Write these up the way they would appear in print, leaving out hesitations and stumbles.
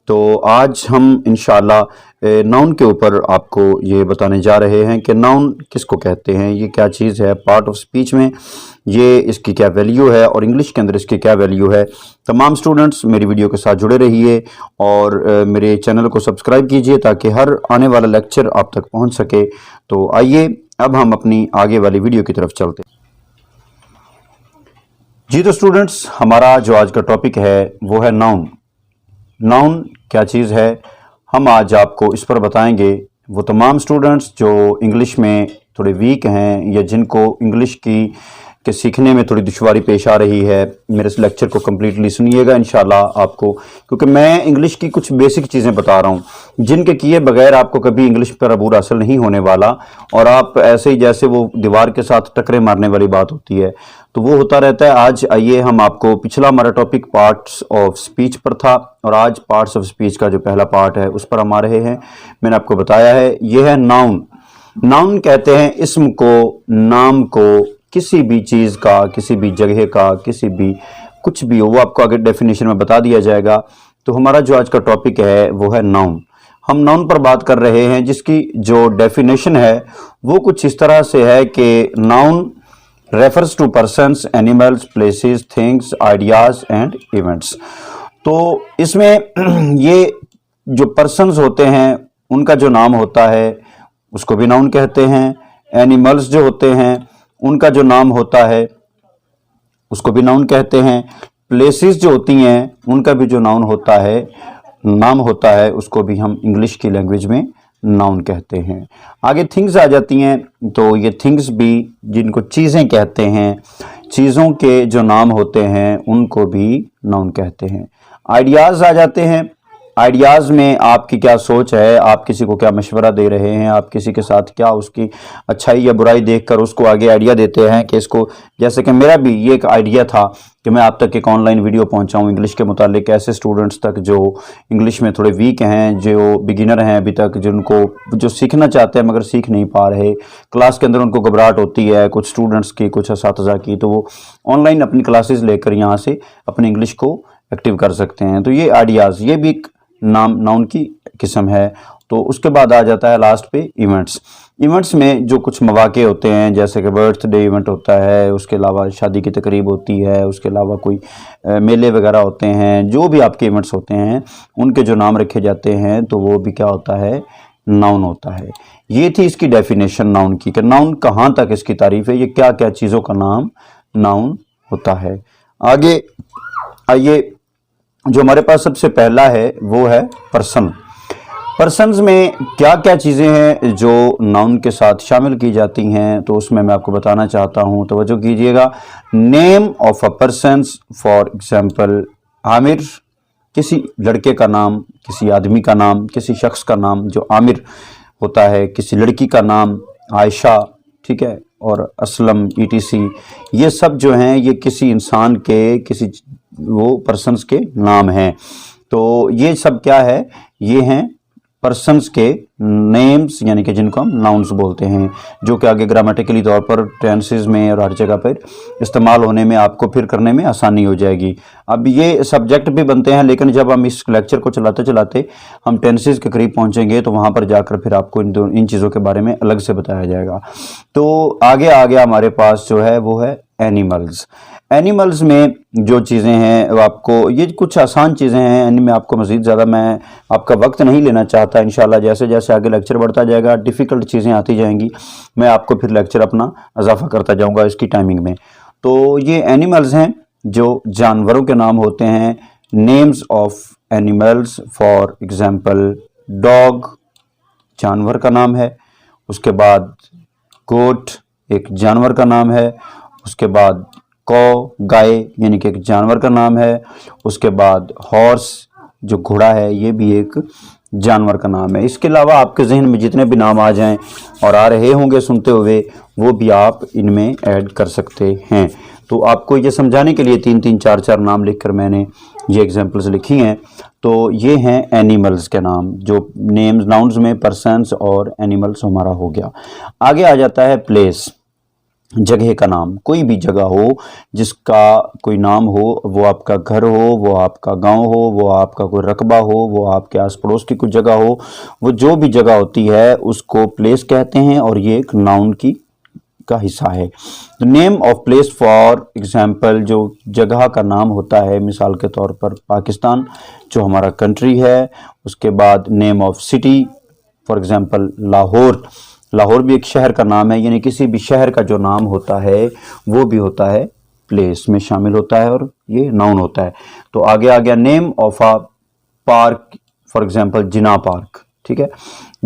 तो आज हम इंशाल्लाह नाउन के ऊपर आपको ये बताने जा रहे हैं कि नाउन किसको कहते हैं, ये क्या चीज़ है पार्ट ऑफ स्पीच में, ये इसकी क्या वैल्यू है और इंग्लिश के अंदर इसकी क्या वैल्यू है। तमाम स्टूडेंट्स मेरी वीडियो के साथ जुड़े रहिए और मेरे चैनल को सब्सक्राइब कीजिए ताकि हर आने वाला लेक्चर आप तक पहुंच सके। तो आइए अब हम अपनी आगे वाली वीडियो की तरफ चलते हैं। जी तो स्टूडेंट्स, हमारा जो आज का टॉपिक है वो है नाउन। नाउन क्या चीज़ है हम आज आपको इस पर बताएंगे। वो तमाम स्टूडेंट्स जो इंग्लिश में थोड़े वीक हैं या जिनको इंग्लिश के सीखने में थोड़ी दुश्वारी पेश आ रही है, मेरे इस लेक्चर को कम्प्लीटली सुनिएगा इंशाल्लाह आपको, क्योंकि मैं इंग्लिश की कुछ बेसिक चीज़ें बता रहा हूँ जिनके किए बगैर आपको कभी इंग्लिश पर अबूर हासिल नहीं होने वाला। और आप ऐसे ही जैसे वो दीवार के साथ टकरे मारने वाली बात होती है तो वो होता रहता है। आज आइए हम आपको, पिछला हमारा टॉपिक पार्ट्स ऑफ स्पीच पर था और आज पार्ट्स ऑफ स्पीच का जो पहला पार्ट है उस पर हम आ रहे हैं। मैंने आपको बताया है यह है नाउन। नाउन कहते हैं इस्म को, नाम को, किसी भी चीज़ का, किसी भी जगह का, किसी भी कुछ भी हो, वो आपको आगे डेफिनेशन में बता दिया जाएगा। तो हमारा जो आज का टॉपिक है वो है नाउन। हम नाउन पर बात कर रहे हैं जिसकी जो डेफिनेशन है वो कुछ इस तरह से है कि noun refers to persons, animals, places, things, ideas and events. तो इसमें ये जो पर्सन्स होते हैं उनका जो नाम होता है उसको भी नाउन कहते हैं। एनिमल्स जो होते हैं उनका जो नाम होता है उसको भी नाउन कहते हैं। प्लेसेस जो होती हैं उनका भी जो नाउन होता है, नाम होता है, उसको भी हम इंग्लिश की लैंग्वेज में नाउन कहते हैं। आगे थिंग्स आ जाती हैं तो ये थिंग्स भी, जिनको चीज़ें कहते हैं, चीज़ों के जो नाम होते हैं उनको भी नाउन कहते हैं। आइडियाज़ आ जाते हैं। आइडियाज़ में आपकी क्या सोच है, आप किसी को क्या मशवरा दे रहे हैं, आप किसी के साथ क्या उसकी अच्छाई या बुराई देखकर उसको आगे आइडिया देते हैं कि इसको, जैसे कि मेरा भी ये एक आइडिया था कि मैं आप तक एक ऑनलाइन वीडियो पहुंचाऊं इंग्लिश के मुतालिक, ऐसे स्टूडेंट्स तक जो इंग्लिश में थोड़े वीक हैं, जो बिगिनर हैं अभी तक, जिनको जो सीखना चाहते हैं मगर सीख नहीं पा रहे, क्लास के अंदर उनको घबराहट होती है कुछ स्टूडेंट्स की, कुछ असातिज़ा की, तो वो ऑनलाइन अपनी क्लासेस लेकर यहाँ से अपनी इंग्लिश को एक्टिव कर सकते हैं। तो ये आइडियाज़, ये भी एक नाउन की किस्म है। तो उसके बाद आ जाता है लास्ट पे इवेंट्स। इवेंट्स में जो कुछ मौके होते हैं, जैसे कि बर्थडे इवेंट होता है, उसके अलावा शादी की तकरीब होती है, उसके अलावा कोई मेले वगैरह होते हैं, जो भी आपके इवेंट्स होते हैं उनके जो नाम रखे जाते हैं तो वो भी क्या होता है, नाउन होता है। ये थी इसकी डेफिनेशन नाउन की कि नाउन कहाँ तक इसकी तारीफ है, ये क्या क्या चीज़ों का नाम नाउन होता है। आगे आइए, जो हमारे पास सबसे पहला है वो है पर्सन। पर्सन्स में क्या क्या चीज़ें हैं जो नाउन के साथ शामिल की जाती हैं, तो उसमें मैं आपको बताना चाहता हूं, तवज्जो कीजिएगा। Name of a persons, for example Aamir, किसी लड़के का नाम, किसी आदमी का नाम, किसी शख्स का नाम जो आमिर होता है, किसी लड़की का नाम आयशा, ठीक है, और असलम, ईटीसी, ये सब जो हैं ये किसी इंसान के, किसी वो पर्सन्स के नाम हैं। तो ये सब क्या है, ये हैं पर्सन्स के नेम्स, यानी कि जिनको हम नाउन्स बोलते हैं, जो कि आगे ग्रामेटिकली तौर पर टेंसेस में और हर जगह पर इस्तेमाल होने में आपको फिर करने में आसानी हो जाएगी। अब ये सब्जेक्ट भी बनते हैं, लेकिन जब हम इस लेक्चर को चलाते चलाते हम टेंसेस के करीब पहुंचेंगे तो वहां पर जाकर फिर आपको इन चीज़ों के बारे में अलग से बताया जाएगा। तो आगे आ गया हमारे पास जो है वो है एनिमल्स। एनिमल्स में जो चीज़ें हैं वो आपको, ये कुछ आसान चीज़ें हैं, इनमें आपको मज़ीद ज़्यादा मैं आपका वक्त नहीं लेना चाहता। इंशाल्लाह जैसे जैसे आगे लेक्चर बढ़ता जाएगा डिफ़िकल्ट चीज़ें आती जाएंगी, मैं आपको फिर लेक्चर अपना इजाफा करता जाऊंगा इसकी टाइमिंग में। तो ये एनिमल्स हैं जो जानवरों के नाम होते हैं। Names of animals, for example dog जानवर का नाम है, उसके बाद गोट एक जानवर का नाम है, उसके बाद कौ गाय यानी कि एक जानवर का नाम है, उसके बाद हॉर्स जो घोड़ा है ये भी एक जानवर का नाम है। इसके अलावा आपके जहन में जितने भी नाम आ जाएं और आ रहे होंगे सुनते हुए, वो भी आप इनमें ऐड कर सकते हैं। तो आपको ये समझाने के लिए 3-3, 4-4 नाम लिखकर मैंने ये एग्जांपल्स लिखी हैं। तो ये हैं एनिमल्स के नाम, जो नेम्स नाउन्स में पर्सन्स और एनिमल्स हमारा हो गया। आगे आ जाता है प्लेस। जगह का नाम, कोई भी जगह हो जिसका कोई नाम हो, वो आपका घर हो, वो आपका गांव हो, वो आपका कोई रकबा हो, वो आपके आस पड़ोस की कुछ जगह हो, वो जो भी जगह होती है उसको प्लेस कहते हैं और ये एक नाउन की का हिस्सा है। The name of place for example, जो जगह का नाम होता है, मिसाल के तौर पर पाकिस्तान जो हमारा कंट्री है, उसके बाद name of city for example Lahore, Lahore भी एक शहर का नाम है, यानी किसी भी शहर का जो नाम होता है वो भी होता है प्लेस में शामिल होता है और ये नाउन होता है। तो आगे आ गया name of a park for example Jinnah park, ठीक है।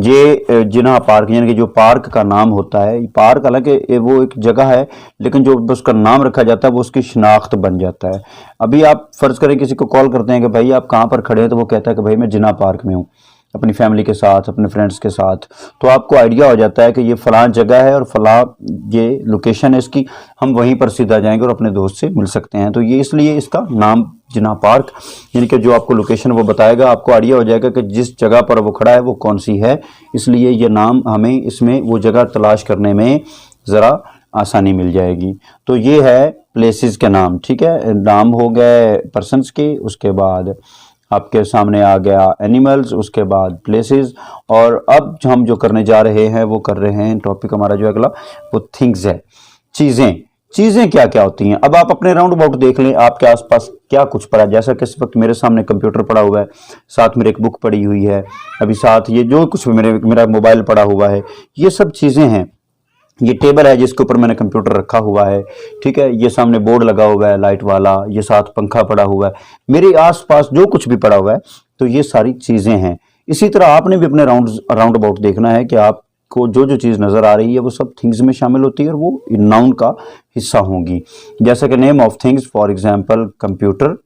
ये जिना पार्क यानी कि जो पार्क का नाम होता है, पार्क हालांकि वो एक जगह है लेकिन जो उसका नाम रखा जाता है वो उसकी शिनाख्त बन जाता है। अभी आप फर्ज करें किसी को कॉल करते हैं कि भाई आप कहाँ पर खड़े हैं, तो वो कहता है कि भाई मैं जिना पार्क में हूँ, अपनी फैमिली के साथ, अपने फ्रेंड्स के साथ, तो आपको आइडिया हो जाता है कि ये फलां जगह है और फलां ये लोकेशन है इसकी, हम वहीं पर सीधा जाएंगे और अपने दोस्त से मिल सकते हैं। तो ये इसलिए इसका नाम जिना पार्क, यानी कि जो आपको लोकेशन वो बताएगा, आपको आइडिया हो जाएगा कि जिस जगह पर वो खड़ा है वो कौन सी है, इसलिए ये नाम हमें इसमें वो जगह तलाश करने में ज़रा आसानी मिल जाएगी। तो ये है प्लेसेस के नाम, ठीक है। नाम हो गए पर्सन्स के, उसके बाद आपके सामने आ गया एनिमल्स, उसके बाद प्लेसेस, और अब हम जो करने जा रहे हैं वो कर रहे हैं, टॉपिक हमारा जो अगला वो थिंग्स है, चीज़ें। चीज़ें क्या क्या होती हैं, अब आप अपने राउंड अबाउट देख लें आपके आसपास क्या कुछ पड़ा है। जैसा कि इस वक्त मेरे सामने कंप्यूटर पड़ा हुआ है, साथ मेरे एक बुक पड़ी हुई है, अभी साथ ये जो कुछ मेरा मोबाइल पड़ा हुआ है, ये सब चीज़ें हैं। ये टेबल है जिसके ऊपर मैंने कंप्यूटर रखा हुआ है, ठीक है। ये सामने बोर्ड लगा हुआ है लाइट वाला, ये साथ पंखा पड़ा हुआ है, मेरे आसपास जो कुछ भी पड़ा हुआ है, तो ये सारी चीज़ें हैं। इसी तरह आपने भी अपने राउंड अबाउट देखना है कि आपको जो जो चीज़ नज़र आ रही है वो सब थिंग्स में शामिल होती है और वो नाउन का हिस्सा होंगी। जैसे कि name of things for example computer,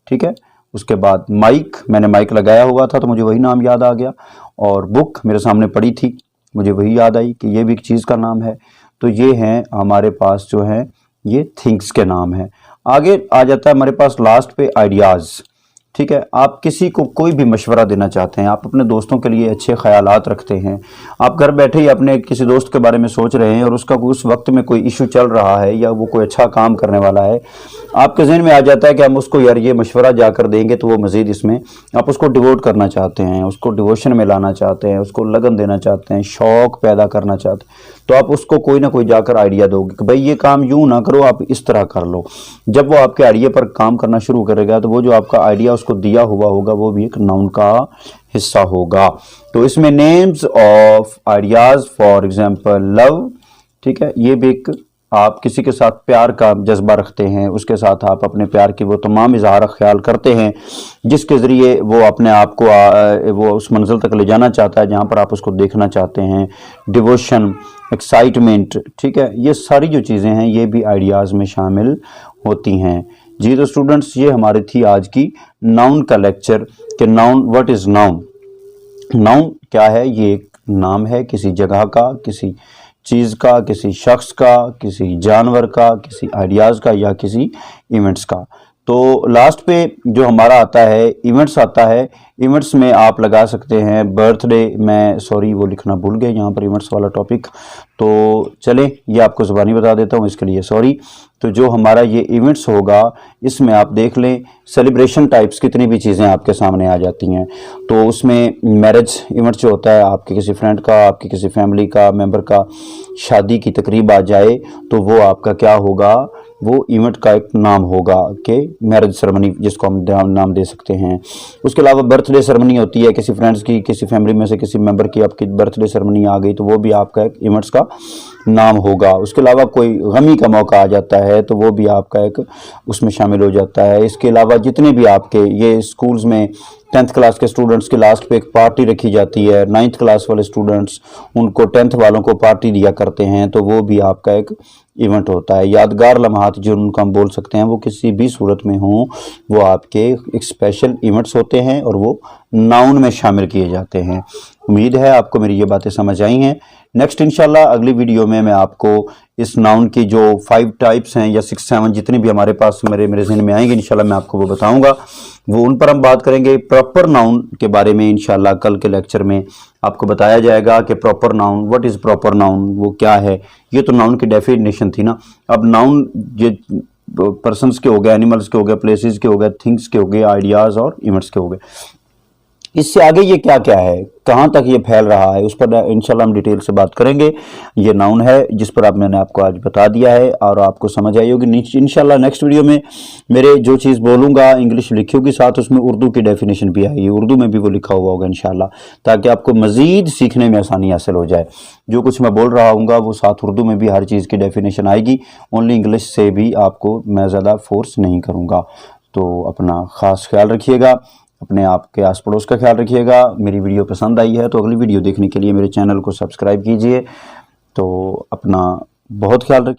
ठीक है। उसके बाद माइक, मैंने माइक लगाया हुआ था तो मुझे वही नाम याद आ गया, और बुक मेरे सामने पड़ी थी, मुझे वही याद आई कि ये भी एक चीज़ का नाम है। तो ये हैं हमारे पास जो है ये थिंग्स के नाम है। आगे आ जाता है हमारे पास लास्ट पे आइडियाज़, ठीक है। आप किसी को कोई भी मशवरा देना चाहते हैं, आप अपने दोस्तों के लिए अच्छे ख्यालात रखते हैं, आप घर बैठे ही अपने किसी दोस्त के बारे में सोच रहे हैं और उसका उस वक्त में कोई इशू चल रहा है या वो कोई अच्छा काम करने वाला है, आपके जहन में आ जाता है कि हम उसको यार ये मशवरा जाकर देंगे तो वो मज़ीद इसमें आप उसको डिवोट करना चाहते हैं, उसको डिवोशन में लाना चाहते हैं, उसको लगन देना चाहते हैं, शौक़ पैदा करना चाहते हैं, तो आप उसको कोई ना कोई जाकर आइडिया दोगे कि भाई ये काम यूँ ना करो, आप इस तरह कर लो। जब वो आपके आइडिया पर काम करना शुरू करेगा तो वो जो आपका आइडिया उसको दिया हुआ होगा वो भी एक नाउन का हिस्सा होगा। तो इसमें names of ideas for example love, ठीक है, ये भी एक, आप किसी के साथ प्यार का जज्बा रखते हैं, उसके साथ आप अपने प्यार की वो तमाम इजहार ख्याल करते हैं जिसके ज़रिए वो अपने आप को वो उस मंजिल तक ले जाना चाहता है जहाँ पर आप उसको देखना चाहते हैं। डिवोशन, एक्साइटमेंट, ठीक है, ये सारी जो चीज़ें हैं ये भी आइडियाज़ में शामिल होती हैं। जी तो स्टूडेंट्स, ये हमारी थी आज की नाउन का लेक्चर कि noun, what is noun. Noun क्या है, ये एक नाम है किसी जगह का, किसी चीज़ का, किसी शख्स का, किसी जानवर का, किसी आइडियाज़ का या किसी इवेंट्स का। तो लास्ट पे जो हमारा आता है इवेंट्स आता है, इवेंट्स में आप लगा सकते हैं बर्थडे, मैं सॉरी वो लिखना भूल गए यहाँ पर इवेंट्स वाला टॉपिक, तो चलें ये आपको ज़बानी बता देता हूँ, इसके लिए सॉरी। तो जो हमारा ये इवेंट्स होगा इसमें आप देख लें सेलिब्रेशन टाइप्स कितनी भी चीज़ें आपके सामने आ जाती हैं। तो उसमें मैरिज इवेंट जो होता है, आपके किसी फ्रेंड का, आपकी किसी फैमिली का मेंबर का शादी की तकरीब आ जाए तो वो आपका क्या होगा, वो इवेंट का एक नाम होगा कि मैरिज सेरेमनी जिसको हम नाम दे सकते हैं। उसके अलावा बर्थडे सेरेमनी होती है किसी फ्रेंड्स की, किसी फैमिली में से किसी मेंबर की आपकी बर्थडे सेरेमनी आ गई तो वो भी आपका एक इवेंट्स का नाम होगा। उसके अलावा कोई गमी का मौका आ जाता है तो वो भी आपका एक उसमें शामिल हो जाता है। इसके अलावा जितने भी आपके ये स्कूल्स में 10th क्लास के स्टूडेंट्स के लास्ट पे एक पार्टी रखी जाती है, 9th क्लास वाले स्टूडेंट्स उनको 10th वालों को पार्टी दिया करते हैं, तो वो भी आपका एक इवेंट होता है। यादगार लम्हात जो उनको हम बोल सकते हैं वो किसी भी सूरत में हों वो आपके एक स्पेशल इवेंट्स होते हैं और वो नाउन में शामिल किए जाते हैं। उम्मीद है आपको मेरी ये बातें समझ आई हैं। नेक्स्ट इंशाल्लाह अगली वीडियो में मैं आपको इस नाउन की जो 5 टाइप्स हैं या 6-7 जितने भी हमारे पास मेरे जहन में आएंगे इंशाल्लाह मैं आपको वो बताऊंगा। वो उन पर हम बात करेंगे। प्रॉपर नाउन के बारे में इंशाल्लाह कल के लेक्चर में आपको बताया जाएगा कि proper noun, what is proper noun, वो क्या है। ये तो नाउन की डेफिनेशन थी ना। अब नाउन ये पर्सन्स के हो गए, एनिमल्स के हो गए, प्लेसेस के हो गए, थिंग्स के हो गए, आइडियाज़ और इवेंट्स के हो गए। इससे आगे ये क्या क्या है, कहाँ तक ये फैल रहा है, उस पर इंशाल्लाह हम डिटेल से बात करेंगे। ये नाउन है जिस पर मैंने आपको आज बता दिया है और आपको समझ आई होगी। इंशाल्लाह नेक्स्ट वीडियो में मेरे जो चीज़ बोलूँगा इंग्लिश लिखी होगी, साथ उसमें उर्दू की डेफिनेशन भी आएगी, उर्दू में भी वो लिखा हुआ होगा इंशाल्लाह, ताकि आपको मज़ीद सीखने में आसानी हासिल हो जाए। जो कुछ मैं बोल रहा हूँ वो साथ उर्दू में भी हर चीज़ की डेफिनेशन आएगी। ओनली इंग्लिश से भी आपको मैं ज़्यादा फोर्स नहीं करूँगा। तो अपना ख़ास ख्याल रखिएगा, अपने आप के आस पड़ोस का ख्याल रखिएगा। मेरी वीडियो पसंद आई है तो अगली वीडियो देखने के लिए मेरे चैनल को सब्सक्राइब कीजिए। तो अपना बहुत ख्याल रखिए।